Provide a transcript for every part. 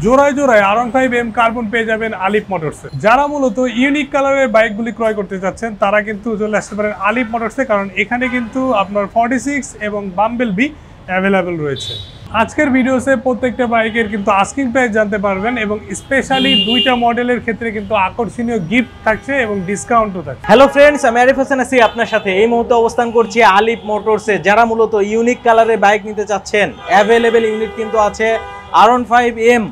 জোড়ায় জোড়ায় R15M carbon পেয়ে যাবেন আলিফ মোটরসে। যারা মূলত ইউনিক কালারের বাইকগুলি ক্রয় করতে চাচ্ছেন তারা কিন্তু চলে আসতে পারেন আলিফ মোটরসে, কারণ এখানে কিন্তু আপনার 46 এবং বাম্বেল বি অ্যাভেলেবেল রয়েছে। আজকের ভিডিওতে প্রত্যেকটা বাইকের কিন্তু আস্কিং প্রাইস জানতে পারবেন এবং স্পেশালি দুইটা মডেলের ক্ষেত্রে কিন্তু আকর্ষণীয় গিফট থাকছে এবং ডিসকাউন্টও থাকছে। হ্যালো ফ্রেন্ডস, আমি আরিফ হাসান আছি আপনার সাথে। এই মুহূর্তে অবস্থান করছি আলিফ মোটরসে। যারা মূলত ইউনিক কালারের বাইক নিতে চাচ্ছেন, অ্যাভেলেবেল ইউনিট কিন্তু আছে R15M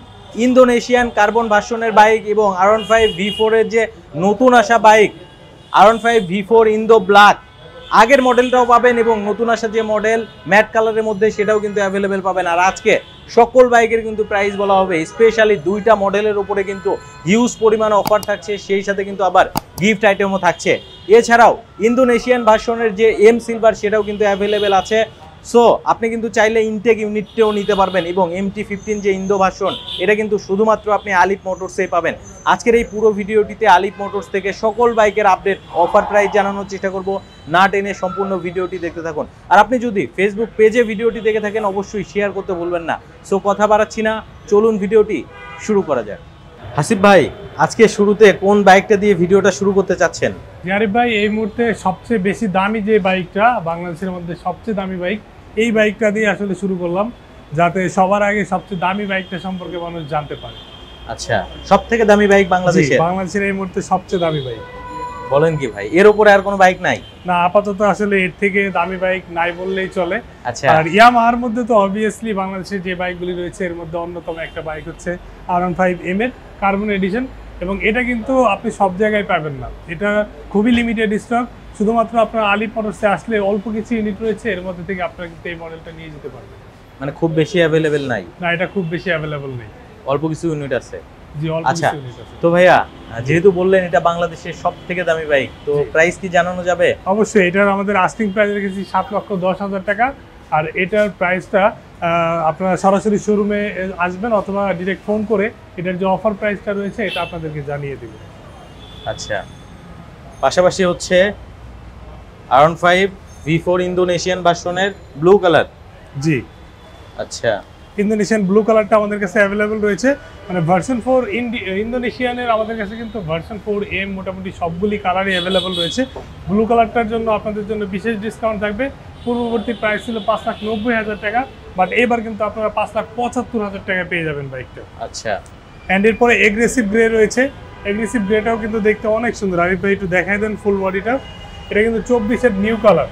ইন্দোনেশিয়ান কার্বন ভার্সনের বাইক এবং R15 V4 এর যে নতুন আসা bike R15 V4 Indo black, আগের মডেলটাও পাবেন এবং নতুন আসা যে মডেল ম্যাট কালারের মধ্যে সেটাও কিন্তু অ্যাভেলেবেল পাবেন। আর আজকে সকল বাইকের কিন্তু প্রাইস বলা হবে, স্পেশালি দুইটা মডেলের উপরে কিন্তু হিউজ পরিমাণ অফার থাকছে, সেই সাথে কিন্তু আবার গিফট আইটেমও থাকছে। এছাড়াও ইন্দোনেশিয়ান ভার্সনের যে এম সিলভার সেটাও কিন্তু অ্যাভেলেবেল আছে। সো আপনি কিন্তু চাইলে ইনটেক ইউনিটটাও নিতে পারবেন এবং MT-15 যে ইন্দো ভার্সন এটা কিন্তু শুধুমাত্র আপনি আলিফ মোটরসেই পাবেন। আজকের এই পুরো ভিডিওটিতে আলিফ মোটরস থেকে সকল বাইকের আপডেট, অফার প্রাইস জানানোর চেষ্টা করব। না টেনে সম্পূর্ণ ভিডিওটি দেখতে থাকুন। আর আপনি যদি ফেসবুক পেজে ভিডিওটি দেখে থাকেন অবশ্যই শেয়ার করতে ভুলবেন না। সো কথা বাড়াচ্ছি না, চলুন ভিডিওটি শুরু করা যাক। হাসিব ভাই, আজকে শুরুতে কোন বাইকটা দিয়ে ভিডিওটা শুরু করতে চাচ্ছেন? আরিফ ভাই, এই মুহূর্তে সবচেয়ে বেশি দামি যে বাইকটা, বাংলাদেশের মধ্যে সবচেয়ে দামি বাইক, এই বাইকটা দিয়ে আসলে শুরু করলাম, যাতে সবার আগে সবচেয়ে দামি বাইকটা সম্পর্কে মানুষ জানতে পারে। আচ্ছা, সবথেকে দামি বাইক বাংলাদেশের এই মুহূর্তে সবচেয়ে দামি বাইক। বলেন কি ভাই, এর উপরে আর কোনো বাইক নাই? না, আপাতত আসলে এর থেকে দামি বাইক নাই বললেই চলে। আচ্ছা, আর ইয়ামাহার মধ্যে তো অবভিয়াসলি বাংলাদেশের যে বাইকগুলি রয়েছে এর মধ্যে অন্যতম একটা বাইক হচ্ছে R15M এর কার্বন এডিশন, এবং এটা কিন্তু আপনি সব জায়গায় পাবেন না, এটা খুবই লিমিটেড স্টক। শুধুমাত্র আপনার আলিফ মোটরসে আসলে অল্প কিছু ইউনিট রয়েছে, এর মধ্যে থেকে আপনারা কিন্তু এই মডেলটা নিয়ে যেতে পারবেন। মানে খুব বেশি অ্যাভেলেবেল নাই? না, এটা খুব বেশি অ্যাভেলেবল নেই, অল্প কিছু ইউনিট আছে। জি, অল্প আচ্ছা, কিছু ইউনিট আছে। তো ভাইয়া যেহেতু বললেন এটা বাংলাদেশের সবথেকে দামি বাইক, তো প্রাইস কি জানানো যাবে? অবশ্যই, এটার আমাদের আস্কিং প্রাইস রেখেছি 7,10,000 টাকা। আর এটার প্রাইসটা আপনারা সরাসরি শোরুমে আসবেন অথবা ডিরেক্ট ফোন করে এটার যে অফার প্রাইসটা রয়েছে এটা আপনাদেরকে জানিয়ে দেব। আচ্ছা, পাশাপাশি হচ্ছে R15 V4 ইন্দোনেশিয়ান ভার্সনের ব্লু কালার। জি, আচ্ছা, ইন্দোনেশিয়ান ব্লু কালারটা আমাদের কাছে অ্যাভেলেবল রয়েছে। মানে ভার্সন 4 ইন্দোনেশিয়ানের আমাদের কাছে কিন্তু ভার্সন 4M মোটামুটি সবগুলি কালারই অ্যাভেলেবল রয়েছে। ব্লু কালারটার জন্য আপনাদের জন্য বিশেষ ডিসকাউন্ট থাকবে। পূর্ববর্তী প্রাইস ছিল 5,90,000 টাকা, বাট এবার কিন্তু আপনারা 5,75,000 টাকা পেয়ে যাবেন বাইকটা। আচ্ছা, অ্যান্ড এরপরে এগ্রেসিভ গ্রে রয়েছে। এগ্রেসিভ গ্রেটাও কিন্তু দেখতে অনেক সুন্দর। আরিফ ভাই একটু দেখাই দেন ফুল বডিটা। এটা কিন্তু 24-এর নিউ কালার,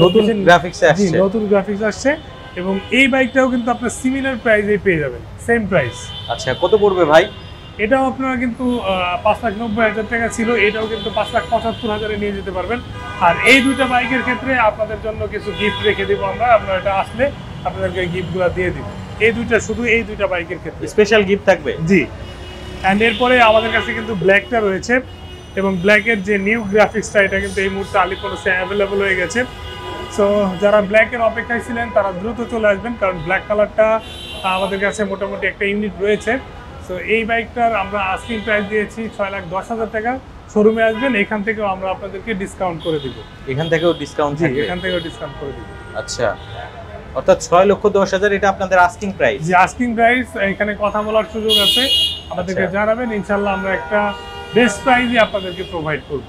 নতুন গ্রাফিক্স আসছে। নতুন গ্রাফিক্স আসছে এবং এই বাইকটাও কিন্তু আপনার সিমিলার প্রাইসেই পেয়ে যাবেন, সেম প্রাইস। আচ্ছা, কত পড়বে ভাই? এটাও আপনারা কিন্তু 5,90,000 টাকা ছিল, এটাও কিন্তু 5,75,000 নিয়ে যেতে পারবেন। আর এই দুইটা বাইকের ক্ষেত্রে আপনাদের জন্য কিছু গিফট রেখে দিব আমরা, আপনারা এটা আসলে আপনাদেরকে গিফটগুলো দিয়ে দিব। এই দুইটা বাইকের ক্ষেত্রে স্পেশাল গিফট থাকবে। জি, অ্যান্ড এরপরে আমাদের কাছে কিন্তু ব্ল্যাকটা রয়েছে এবং ব্ল্যাকের যে নিউ গ্রাফিক্সটা এটা কিন্তু এই মুহূর্তে আলিফ মোটরসে অ্যাভেলেবল হয়ে গেছে। সো যারা ব্ল্যাকের অপেক্ষায় ছিলেন তারা দ্রুত চলে আসবেন, কারণ ব্ল্যাক কালারটা আমাদের কাছে মোটামুটি একটা ইউনিট রয়েছে। সো এই বাইকটার আমরা আস্কিং প্রাইস দিয়েছি 6,10,000 টাকা। শোরুমে আসবেন, এখান থেকেও আমরা আপনাদেরকে ডিসকাউন্ট করে দিব। এখান থেকেও ডিসকাউন্ট থাকবে? এখান থেকেও ডিসকাউন্ট করে দিব। আচ্ছা, অর্থাৎ 6,10,000 এটা আপনাদের আস্কিং প্রাইস? যে আস্কিং প্রাইস, এখানে কথা বলার সুযোগ আছে, আমাদেরকে জানাবেন, ইনশাআল্লাহ আমরা একটা বেস্ট প্রাইসই আপনাদেরকে প্রোভাইড করব।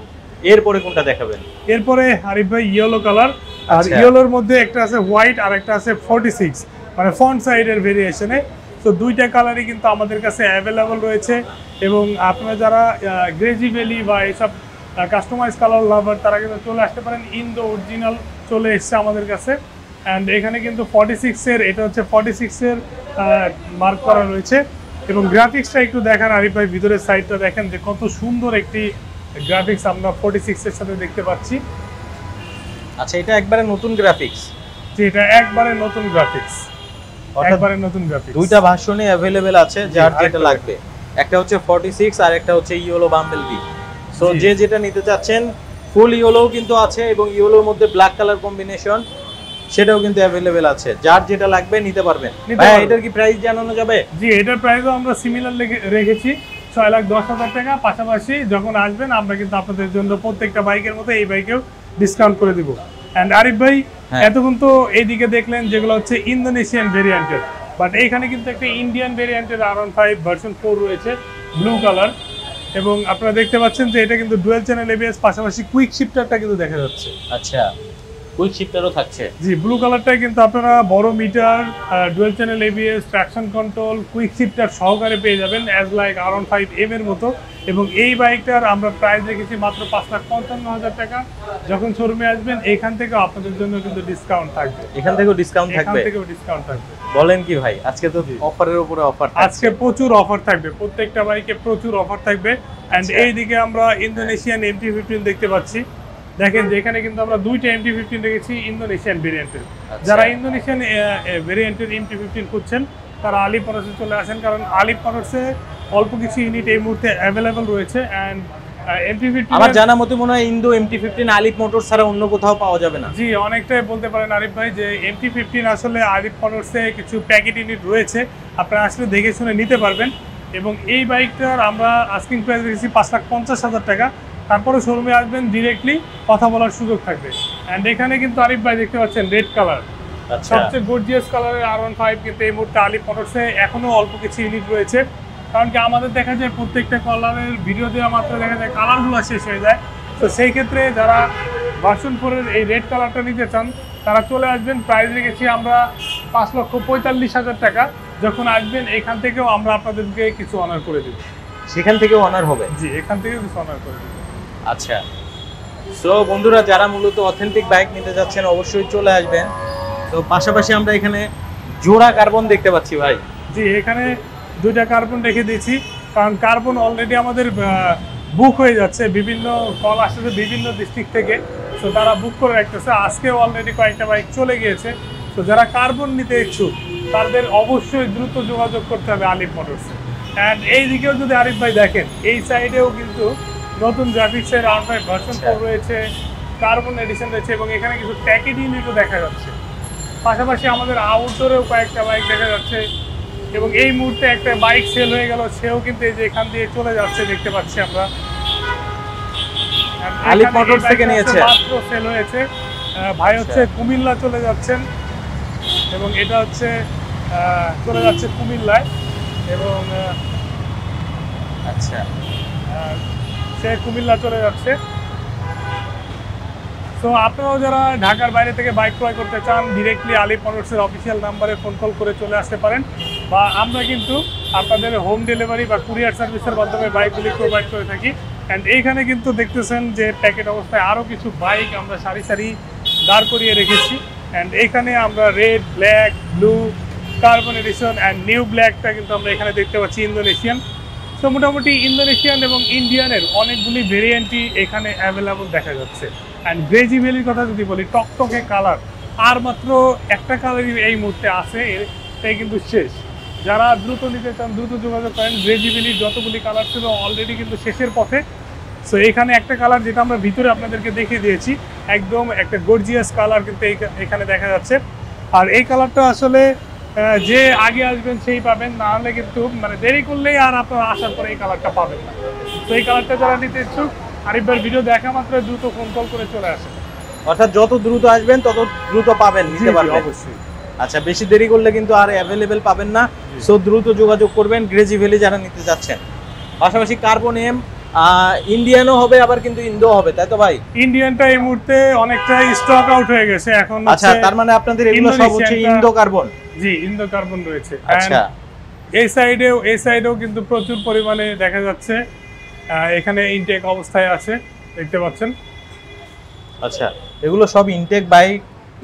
এরপরে কোনটা দেখাবেন? এরপরে আরিফ ভাই ইয়েলো কালার, আর ইয়েলোর মধ্যে একটা আছে হোয়াইট আর একটা আছে 46, মানে ফ্রন্ট সাইডের ভেরিয়েশনে। তো দুইটা কালারই কিন্তু আমাদের কাছে অ্যাভেলেবল রয়েছে এবং আপনারা যারা গ্রেজি ভ্যালি বা এইসব কাস্টমাইজ কালার লাভার তারা কিন্তু চলে আসতে পারেন। ইন্দো অরিজিনাল চলে এসছে আমাদের কাছে। অ্যান্ড এখানে কিন্তু 46-এর, এটা হচ্ছে 46-এর মার্ক করা রয়েছে এবং গ্রাফিক্সটা একটু দেখেন আরিফ ভাই, ভিতরের সাইডটা দেখেন যে কত সুন্দর একটি গ্রাফিক্স আমরা 46-এর সাথে দেখতে পাচ্ছি। আচ্ছা, এটা একবারে নতুন গ্রাফিক্স? জি, এটা একবারে নতুন গ্রাফিক্স, একবারে নতুন গ্রাফিক্স। দুইটা ভার্সনে अवेलेबल আছে, যার যেটা লাগবে। একটা হচ্ছে 46 আর একটা হচ্ছে ইয়েলো বাম্বেল বি। সো যে যেটা নিতে চাচ্ছেন, ফুল ইয়েলো কিন্তু আছে এবং ইয়েলোর মধ্যে ব্ল্যাক কালার কম্বিনেশন, সেটাও কিন্তু अवेलेबल আছে। যার যেটা লাগবে নিতে পারবেন। ভাই, এটার কি প্রাইস জানানো যাবে? জি, এটার প্রাইসও আমরা সিমিলার রেখেছি 6,10,000 টাকা। পাশাপাশি যখন আসবেন আমরা কিন্তু আপনাদের জন্য প্রত্যেকটা বাইকের মতো এই বাইকেও ডিসকাউন্ট করে দিব। এন্ড আরিফ ভাই, এতক্ষণ তো এইদিকে দেখলেন যেগুলো হচ্ছে ইন্দোনেশিয়ান ভেরিয়েন্টের, বাট এইখানে কিন্তু একটা ইন্ডিয়ান ভেরিয়েন্টের R15 ভার্সন 4 রয়েছে ব্লু কালার, এবং আপনারা দেখতে পাচ্ছেন যে এটা কিন্তু ডুয়াল চ্যানেল ABS, পাশাপাশি কুইক শিফটারটা কিন্তু দেখা যাচ্ছে। আচ্ছা, কুইক শিফটারও থাকছে। জি, ব্লু কালারটা কিন্তু আপনারা বড় meter, dual channel ABS, traction control, quick shifter সহকারে পেয়ে যাবেন অ্যাজ লাইক R15M এর মতো। এবং এই বাইকটার আমরা প্রাইস রেখেছি মাত্র 5,55,000 টাকা। যখন শোরুমে আসবেন এখান থেকে আপনাদের জন্য কিন্তু ডিসকাউন্ট থাকবে। এখান থেকেও ডিসকাউন্ট থাকবে? এখান থেকেও ডিসকাউন্ট থাকবে। বলেন কি ভাই, আজকে তো অফারের উপরে অফার। আজকে প্রচুর অফার থাকবে, প্রত্যেকটা বাইকে প্রচুর অফার থাকবে। এন্ড এইদিকে আমরা ইন্দোনেশিয়ান MT-15 দেখতে পাচ্ছি। দেখেন যে এখানে কিন্তু আমরা দুইটা MT-15 রেখেছি ইন্দোনেশিয়ান ভেরিয়েন্টের। যারা ইন্দোনেশিয়ান ভেরিয়েন্টের MT-15 খুঁজছেন তারা আলিফ মোটরসে চলে আসেন, কারণ আলিফ মোটরসে অল্প কিছু ইউনিট এই মুহূর্তে অ্যাভেলেবল রয়েছে। এন্ড MT-15 আমার জানা মতে মনে হয় ইন্দো MT-15 আলিফ মোটরস ছাড়া অন্য কোথাও পাওয়া যাবে না। জি, অনেকটাই বলতে পারেন আরিফ ভাই যে MT-15 আসলে আলিফ মোটরসে কিছু প্যাকেট ইউনিট রয়েছে, আপনারা আসলে দেখে শুনে নিতে পারবেন। এবং এই বাইকটার আমরা আস্কিং প্রাইস রেখেছি 5,50,000 টাকা। তারপরে শোরুমে আসবেন, ডিরেক্টলি কথা বলার সুযোগ থাকবে। অ্যান্ড এখানে কিন্তু আরিফ ভাই দেখতে পাচ্ছেন রেড কালার, সবচেয়ে গর্জিয়াস কালারের R15 কিন্তু এই মুহূর্তে আলিফ মোটরসে এখনো অল্প কিছু ইউনিট রয়েছে। কারণ কি আমাদের দেখা যায় প্রত্যেকটা কালারের ভিডিও দেওয়া মাত্র দেখা যায় কালারগুলো শেষ হয়ে যায়। তো সেই ক্ষেত্রে যারা ভার্সন 4-এর এই রেড কালারটা নিতে চান তারা চলে আসবেন। প্রাইস রেখেছি আমরা 5,45,000 টাকা। যখন আসবেন এখান থেকেও আমরা আপনাদেরকে কিছু অনার করে দেব। সেখান থেকেও অনার হবে? জি, এখান থেকেও কিছু অনার করে দেব। আচ্ছা, সো বন্ধুরা যারা মূলত অথেন্টিক বাইক নিতে যাচ্ছেন অবশ্যই চলে আসবেন। তো পাশাপাশি আমরা এখানে জোড়া কার্বন দেখতে পাচ্ছি ভাই। জি, এখানে দুইটা কার্বন রেখে দিয়েছি, কারণ কার্বন অলরেডি আমাদের বুক হয়ে যাচ্ছে, বিভিন্ন কল আসছে বিভিন্ন ডিস্ট্রিক্ট থেকে। তো তারা বুক করে রাখতেছে, আজকেও অলরেডি কয়েকটা বাইক চলে গিয়েছে। তো যারা কার্বন নিতে ইচ্ছুক তাদের অবশ্যই দ্রুত যোগাযোগ করতে হবে আলিফ মোটরসে। অ্যান্ড এই দিকেও যদি আরিফ ভাই দেখেন, এই সাইডেও কিন্তু নতুন গ্রাফিক্সের R5 ভার্সন 4 রয়েছে, কার্বন এডিশন রয়েছে, এবং এখানে কিছু প্যাকেট ইউনিটও দেখা যাচ্ছে। পাশাপাশি আমাদের আউটডোরেও কয়েকটা বাইক দেখা যাচ্ছে। এবং এই মুহূর্তে একটা বাইক সেল হয়ে গেল, সেও কিন্তু এই যে এখান দিয়ে চলে যাচ্ছে, দেখতে পাচ্ছি আমরা। আলিফ মোটরস থেকে নিয়েছে, মাত্র সেল হয়েছে। ভাই হচ্ছে কুমিল্লা চলে যাচ্ছেন, এবং এটা হচ্ছে চলে যাচ্ছে কুমিল্লায়। এবং আচ্ছা, সে কুমিল্লা চলে যাচ্ছে। তো আপনারাও যারা ঢাকার বাইরে থেকে বাইক ক্রয় করতে চান ডিরেক্টলি আলিফ মোটরসের অফিসিয়াল নাম্বারে ফোন কল করে চলে আসতে পারেন, বা আমরা কিন্তু আপনাদের হোম ডেলিভারি বা কুরিয়ার সার্ভিসের মাধ্যমে বাইকগুলি প্রোভাইড করে থাকি। অ্যান্ড এইখানে কিন্তু দেখতেছেন যে প্যাকেট অবস্থায় আরও কিছু বাইক আমরা সারি সারি দাঁড় করিয়ে রেখেছি। অ্যান্ড এইখানে আমরা red, black, blue, carbon addition and new ব্ল্যাকটা কিন্তু আমরা এখানে দেখতে পাচ্ছি ইন্দোনেশিয়ান। সো মোটামুটি ইন্দোনেশিয়ান এবং ইন্ডিয়ানের অনেকগুলি ভেরিয়েন্টই এখানে অ্যাভেলেবল দেখা যাচ্ছে। অ্যান্ড গ্রেজি ভ্যালির কথা যদি বলি, টকটকে কালার আর মাত্র একটা কালারই এই মুহূর্তে আছে, এটাই কিন্তু শেষ। যারা দ্রুত নিতে চান দ্রুত যোগাযোগ করেন। গ্রেজি ভ্যালির যতগুলি কালার ছিল অলরেডি কিন্তু শেষের পথে। সো এখানে একটা কালার যেটা আমরা ভিতরে আপনাদেরকে দেখিয়ে দিয়েছি, একদম একটা গর্জিয়াস কালার কিন্তু এখানে দেখা যাচ্ছে। আর এই কালারটা আসলে যে আগে আসবেন সেই পাবেন, না হলে কিন্তু মানে দেরি করলেই আর আপনারা আসার পরে এই কালারটা পাবেন না। তো এই কালারটা যারা নিতে ইচ্ছুক আরিফবার ভিডিও দেখা মাত্র দ্রুত ফোন কল করে চলে আসেন। অর্থাৎ যত দ্রুত আসবেন তত দ্রুত পাবেন, নিতে পারবেন অবশ্যই। আচ্ছা, বেশি দেরি করলে কিন্তু আর অ্যাভেলেবেল পাবেন না। সো দ্রুত যোগাযোগ করবেন গ্রেজি ভ্যালি যারা নিতে যাচ্ছেন। পাশাপাশি কার্বন এম ইন্ডিয়ানও হবে, আবার কিন্তু ইন্দো হবে, তাই তো ভাই? ইন্ডিয়ানটা এই মুহূর্তে অনেকটা স্টক আউট হয়ে গেছে এখন। আচ্ছা, তার মানে আপনাদের এগুলো সব হচ্ছে ইন্দো কার্বন? জি, ইন্দো কার্বন রয়েছে। আচ্ছা, এই সাইডেও কিন্তু প্রচুর পরিমাণে দেখা যাচ্ছে। এখানে ইনটেক অবস্থায় আছে, দেখতে পাচ্ছেন। আচ্ছা, এগুলো সব ইনটেক বাইক,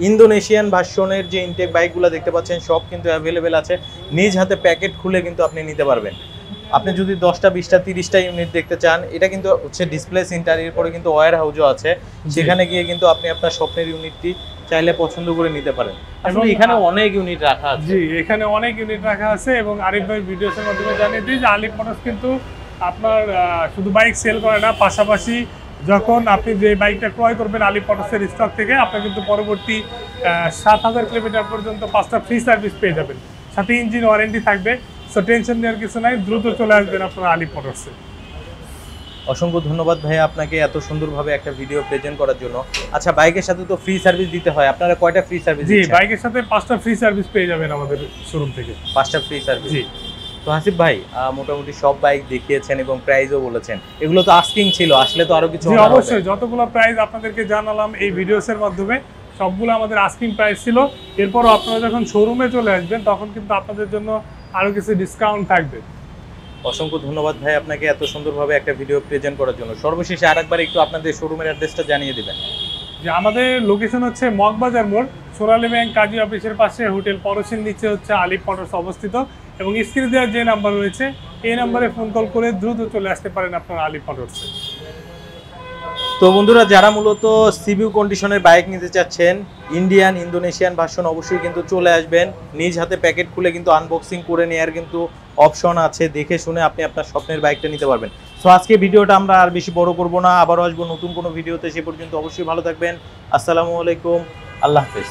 ইন্দোনেশিয়ান ভার্সনের যে ইনটেক বাইকগুলো দেখতে পাচ্ছেন সব কিন্তু অ্যাভেলেবেল আছে। নিজ হাতে প্যাকেট খুলে কিন্তু আপনি নিতে পারবেন। আপনি যদি 10টা 20টা 30টা ইউনিট দেখতে চান, এটা কিন্তু হচ্ছে ডিসপ্লে সেন্টার, এরপরে কিন্তু ওয়্যার হাউসও আছে, সেখানে গিয়ে কিন্তু আপনি আপনার স্বপ্নের ইউনিটটি চাইলে পছন্দ করে নিতে পারেন। আসলে এখানে অনেক ইউনিট রাখা আছে। জি, এখানে অনেক ইউনিট রাখা আছে। এবং আরিফ ভাই ভিডিওসের মাধ্যমে জানিয়ে দিই যে আলিফ মোটরস কিন্তু আপনার শুধু বাইক সেল করে না, পাশাপাশি যখন আপনি যে বাইকটা ক্রয় করবেন আলিফ মোটরসের স্টক থেকে, আপনি কিন্তু পরবর্তী 7,000 কিলোমিটার পর্যন্ত 5টা ফ্রি সার্ভিস পেয়ে যাবেন, সাথে ইঞ্জিন ওয়ারেন্টি থাকবে। সো টেনশন নেওয়ার কিছু নাই, দ্রুত চলে আসবেন আপনারা আলিফ মোটরসে। অসংখ্য ধন্যবাদ ভাইয়া আপনাকে এত সুন্দরভাবে একটা ভিডিও প্রেজেন্ট করার জন্য। আচ্ছা, বাইকের সাথে তো ফ্রি সার্ভিস দিতে হয়, আপনারা কয়টা ফ্রি সার্ভিস জি, দিচ্ছেন? বাইকের সাথে 5টা ফ্রি সার্ভিস পেয়ে যাবেন আমাদের শোরুম থেকে। 5টা ফ্রি সার্ভিস। জি। তো হাসিব ভাই মোটামুটি সব বাইক দেখিয়েছেন এবং প্রাইসও বলেছেন, এগুলো তো আস্কিং ছিল, আসলে তো আরো কিছু জি, honor অবশ্যই হবে। যতগুলো প্রাইস আপনাদেরকে জানালাম এই ভিডিওসের মাধ্যমে সবগুলো আমাদের আস্কিং প্রাইস ছিল। এরপরও আপনারা যখন শোরুমে চলে আসবেন তখন কিন্তু আপনাদের জন্য আরো কিছু ডিসকাউন্ট থাকবে। অসংখ্য ধন্যবাদ ভাই আপনাকে এত সুন্দরভাবে একটা ভিডিও প্রেজেন্ট করার জন্য। সর্বশেষে আরেকবার একটু আপনাদের শোরুমের অ্যাড্রেসটা জানিয়ে দিবেন। যে আমাদের লোকেশন হচ্ছে মগবাজার মোড়, সোনালী ব্যাংক কাজী অফিসের পাশে, হোটেল পরশির নিচে হচ্ছে আলিফ মোটরস অবস্থিত। এবং স্ক্রিনে দেওয়া যে নাম্বার রয়েছে এই নাম্বারে ফোন কল করে দ্রুত চলে আসতে পারেন আপনার আলিফ মোটরসে। তো বন্ধুরা, যারা মূলত সিবিউ কন্ডিশনের বাইক নিতে চাচ্ছেন, ইন্ডিয়ান ইন্দোনেশিয়ান ভার্সন, অবশ্যই কিন্তু চলে আসবেন। নিজ হাতে প্যাকেট খুলে কিন্তু আনবক্সিং করে নেওয়ার কিন্তু অপশন আছে, দেখে শুনে আপনি আপনার স্বপ্নের বাইকটা নিতে পারবেন। সো আজকে ভিডিওটা আমরা আর বেশি বড় করব না, আবারও আসবো নতুন কোনো ভিডিওতে। সে পর্যন্ত অবশ্যই ভালো থাকবেন। আসসালামু আলাইকুম, আল্লাহ হাফেজ।